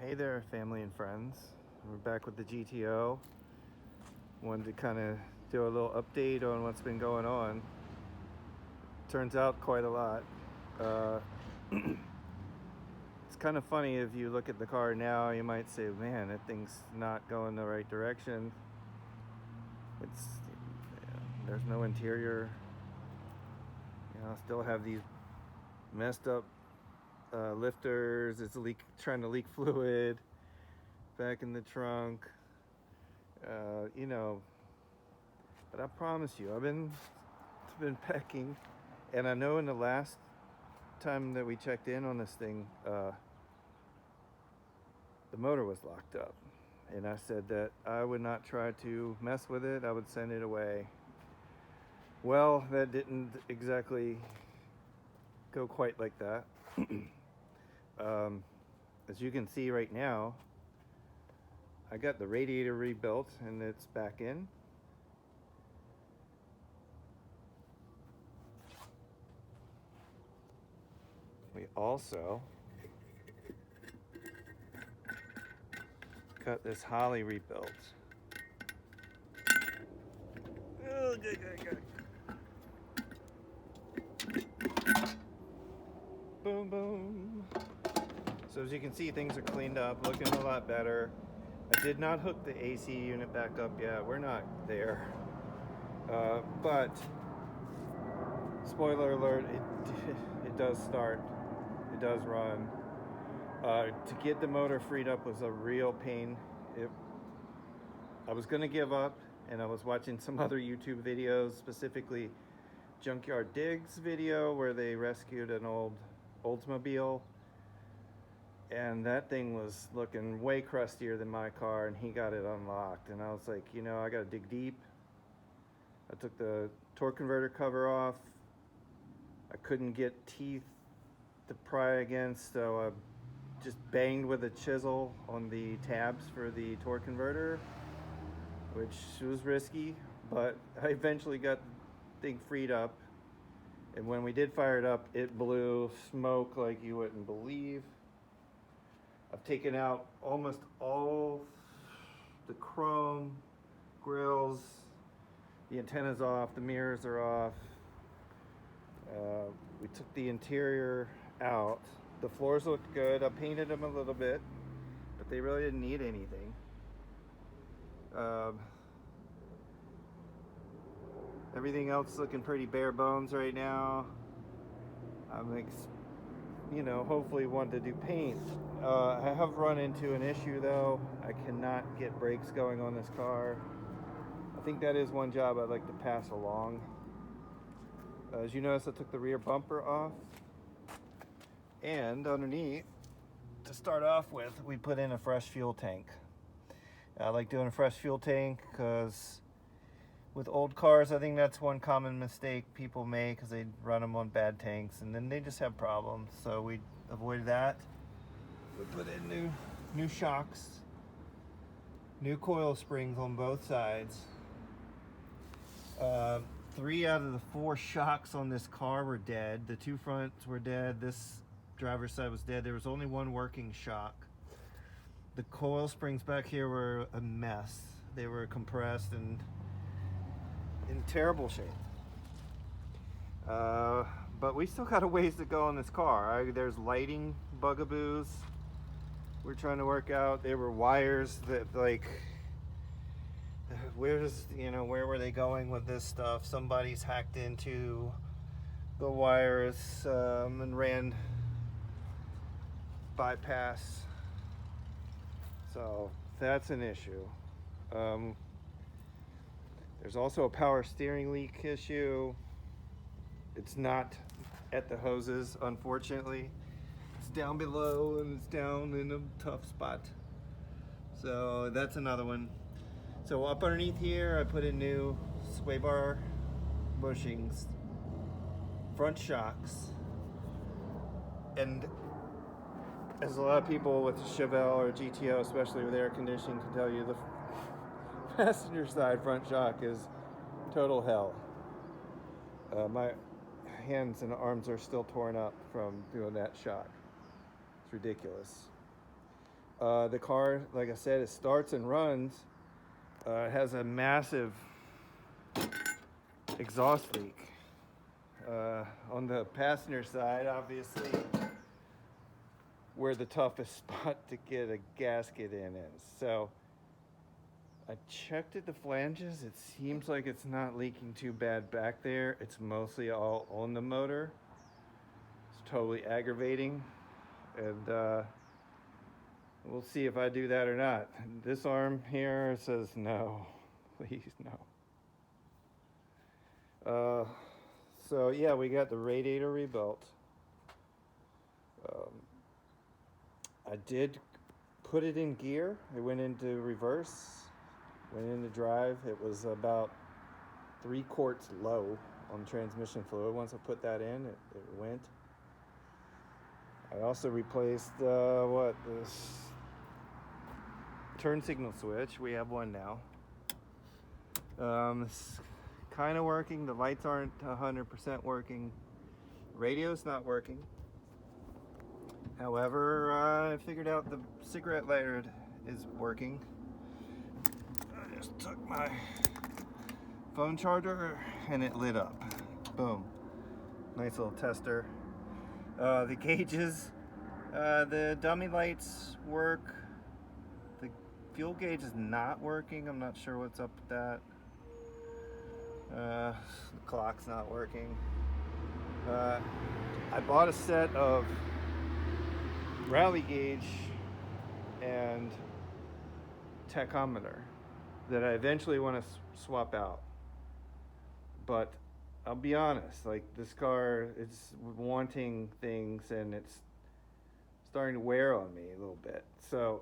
Hey there, family and friends. We're back with the GTO. Wanted to kind of do a little update on what's been going on. Turns out quite a lot. Uh, it's kind of funny if you look at the car now, you might say, man, that thing's not going the right direction. There's no interior. Still have these messed up lifters. It's trying to leak fluid back in the trunk. But I promise you, I've been pecking, and I know in the last time that we checked in on this thing, the motor was locked up, and I said that I would not try to mess with it. I would send it away. Well, that didn't exactly go quite like that. As you can see right now, I got the radiator rebuilt and it's back in. We also got this Holly rebuilt. Oh, good. Boom, boom. So as you can see, things are cleaned up, looking a lot better. I did not hook the AC unit back up yet. We're not there. But spoiler alert, it does start. It does run. To get the motor freed up was a real pain. I was going to give up, and I was watching some other YouTube videos, specifically Junkyard Digs video where they rescued an old Oldsmobile, and that thing was looking way crustier than my car, and he got it unlocked, and I was like, I gotta dig deep. I took the torque converter cover off. I couldn't get teeth to pry against, so I just banged with a chisel on the tabs for the torque converter, which was risky, but I eventually got the thing freed up. And when we did fire it up, it blew smoke like you wouldn't believe. I've taken out almost all the chrome grills. The antenna's off, the mirrors are off. We took the interior out. The floors looked good. I painted them a little bit, but they really didn't need anything. Everything else looking pretty bare bones right now. I'm hopefully want to do paint. I have run into an issue though. I cannot get brakes going on this car. I think that is one job I'd like to pass along. As you notice, I took the rear bumper off. And underneath, to start off with, we put in a fresh fuel tank. I like doing a fresh fuel tank because with old cars, I think that's one common mistake people make, because they run them on bad tanks and then they just have problems. So we avoided that. We put in new shocks, new coil springs on both sides. 3 out of the 4 shocks on this car were dead. The 2 fronts were dead. This driver's side was dead. There was only 1 working shock. The coil springs back here were a mess. They were compressed and in terrible shape. But we still got a ways to go on this car. There's lighting bugaboos we're trying to work out. There were wires that where were they going with this stuff? Somebody's hacked into the wires and ran bypass. So that's an issue. There's also a power steering leak issue. It's not at the hoses, unfortunately. It's down below and it's down in a tough spot. So that's another one. So up underneath here, I put in new sway bar bushings, front shocks, and as a lot of people with Chevelle or GTO, especially with air conditioning, can tell you, the passenger side front shock is total hell. My hands and arms are still torn up from doing that shock. It's ridiculous. The car, like I said, it starts and runs. It has a massive exhaust leak. On the passenger side, obviously, where the toughest spot to get a gasket in is. So I checked at the flanges. It seems like it's not leaking too bad back there. It's mostly all on the motor. It's totally aggravating. And we'll see if I do that or not. This arm here says no. Please, no. So yeah, we got the radiator rebuilt. I did put it in gear. It went into reverse, went into drive. It was about 3 quarts low on transmission fluid. Once I put that in, it went. I also replaced this turn signal switch. We have one now. It's kind of working. The lights aren't 100% working. Radio's not working. However, I figured out the cigarette lighter is working. I just took my phone charger and it lit up. Boom. Nice little tester. The gauges, the dummy lights work. The fuel gauge is not working. I'm not sure what's up with that. The clock's not working. I bought a set of rally gauge and tachometer that I eventually want to swap out. But I'll be honest, like this car, it's wanting things and it's starting to wear on me a little bit. So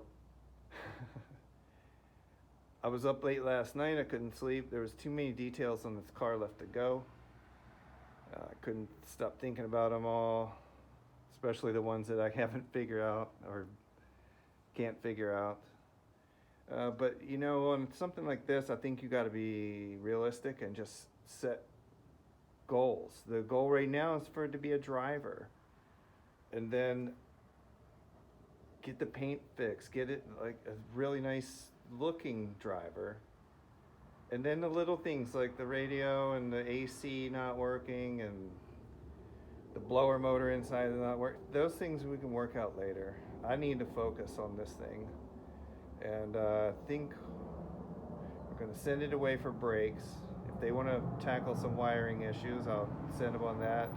I was up late last night. I couldn't sleep. There was too many details on this car left to go. I couldn't stop thinking about them all, especially the ones that I haven't figured out or can't figure out. But you know, on something like this, I think you got to be realistic and just set goals. The goal right now is for it to be a driver, and then get the paint fixed, get it like a really nice looking driver, and then the little things like the radio and the AC not working and the blower motor inside is not working. Those things we can work out later. I need to focus on this thing, and I think we're going to send it away for brakes. If they want to tackle some wiring issues, I'll send them on that.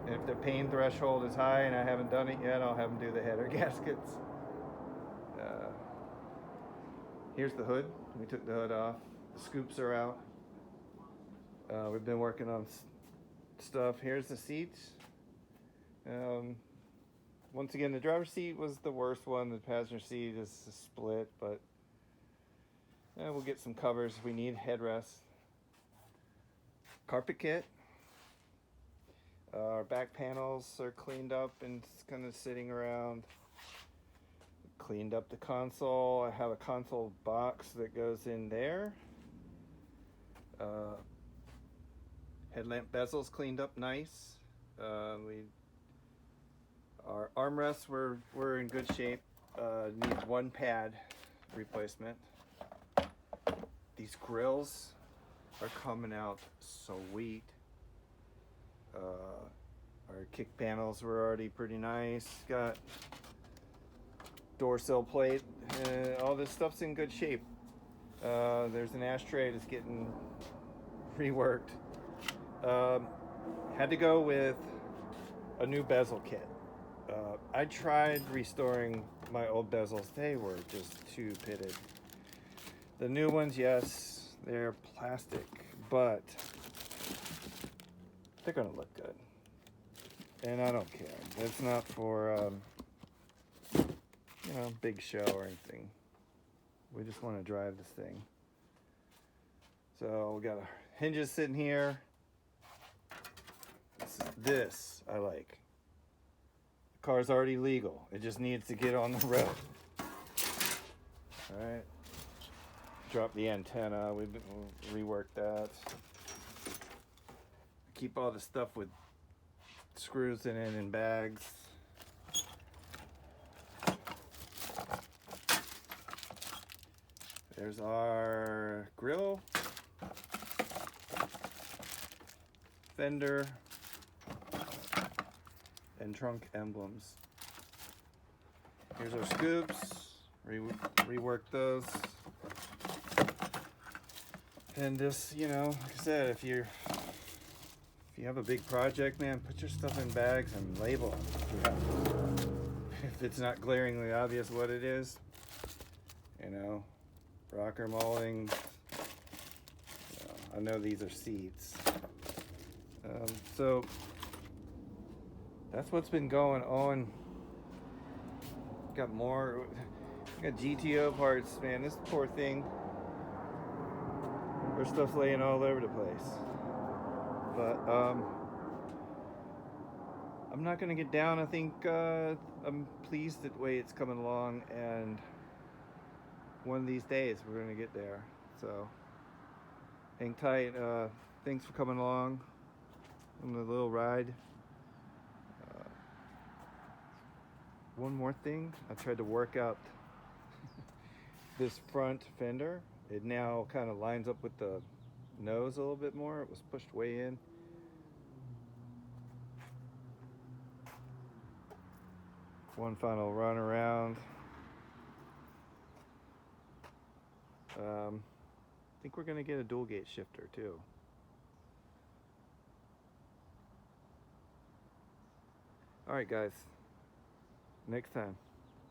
And if their pain threshold is high and I haven't done it yet, I'll have them do the header gaskets. Here's the hood. We took the hood off. The scoops are out. We've been working on stuff. Here's the seats. Once again, the driver's seat was the worst one. The passenger seat is split, but we'll get some covers if we need. Headrest. Carpet kit. Our back panels are cleaned up and it's kind of sitting around. Cleaned up the console. I have a console box that goes in there. Headlamp bezels cleaned up nice. Our armrests were in good shape. Needs one pad replacement. These grills are coming out sweet. Our kick panels were already pretty nice. Got door sill plate. All this stuff's in good shape. There's an ashtray that's getting reworked. Had to go with a new bezel kit. I tried restoring my old bezels. They were just too pitted. The new ones, yes, they're plastic, but they're gonna look good. And I don't care. It's not for, big show or anything. We just want to drive this thing. So we got our hinges sitting here. This I like. The car's already legal. It just needs to get on the road. All right. Drop the antenna. We'll rework that. Keep all the stuff with screws in it in bags. There's our grill, fender, and trunk emblems. Here's our scoops, rework those. And just, you know, like I said, if you have a big project, man, put your stuff in bags and label them. If it's not glaringly obvious what it is, you know, rocker molding. I know these are seats. So that's what's been going on. Got more. Got GTO parts, man. This poor thing. There's stuff laying all over the place. But I'm not gonna get down. I think I'm pleased at the way it's coming along, and one of these days we're gonna get there. So hang tight. Thanks for coming along on the little ride. One more thing, I tried to work out this front fender. It now kind of lines up with the nose a little bit more. It was pushed way in. One final run around. I think we're gonna get a dual gate shifter too. All right, guys. Next time.